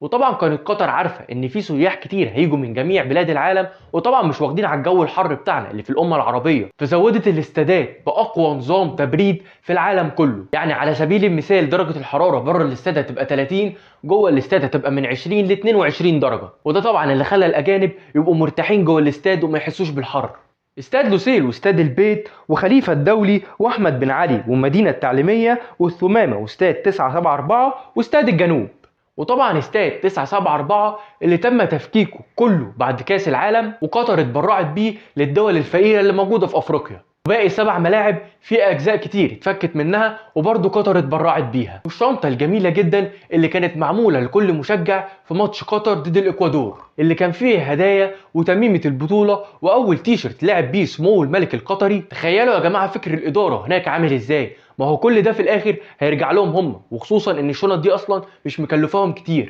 وطبعا كانت قطر عارفه ان في سياح كتير هيجوا من جميع بلاد العالم، وطبعا مش واخدين على الجو الحر بتاعنا اللي في الامه العربيه، فزودت الاستادات باقوى نظام تبريد في العالم كله. يعني على سبيل المثال درجه الحراره بره الاستاد هتبقى 30، جوه الاستاد هتبقى من 20 ل 22 درجه، وده طبعا اللي خلى الاجانب يبقوا مرتاحين جوه الاستاد وما يحسوش بالحر. استاد لوسيل واستاد البيت وخليفه الدولي واحمد بن علي والمدينه التعليميه والثمامه واستاد 974 واستاد الجنوب. وطبعا استاد 974 اللي تم تفكيكه كله بعد كاس العالم، وقطر اتبرعت بيه للدول الفقيره اللي موجوده في افريقيا. وباقي 7 ملاعب في اجزاء كتير اتفكت منها وبرضه قطر اتبرعت بيها. والشنطه الجميله جدا اللي كانت معموله لكل مشجع في ماتش قطر ضد الاكوادور، اللي كان فيه هدايا وتميمه البطوله واول تيشرت لعب بيه سمو الملك القطري. تخيلوا يا جماعه فكر الاداره هناك عامل ازاي. ما هو كل ده في الاخر هيرجع لهم هم، وخصوصا ان الشنط دي اصلا مش مكلفاهم كتير.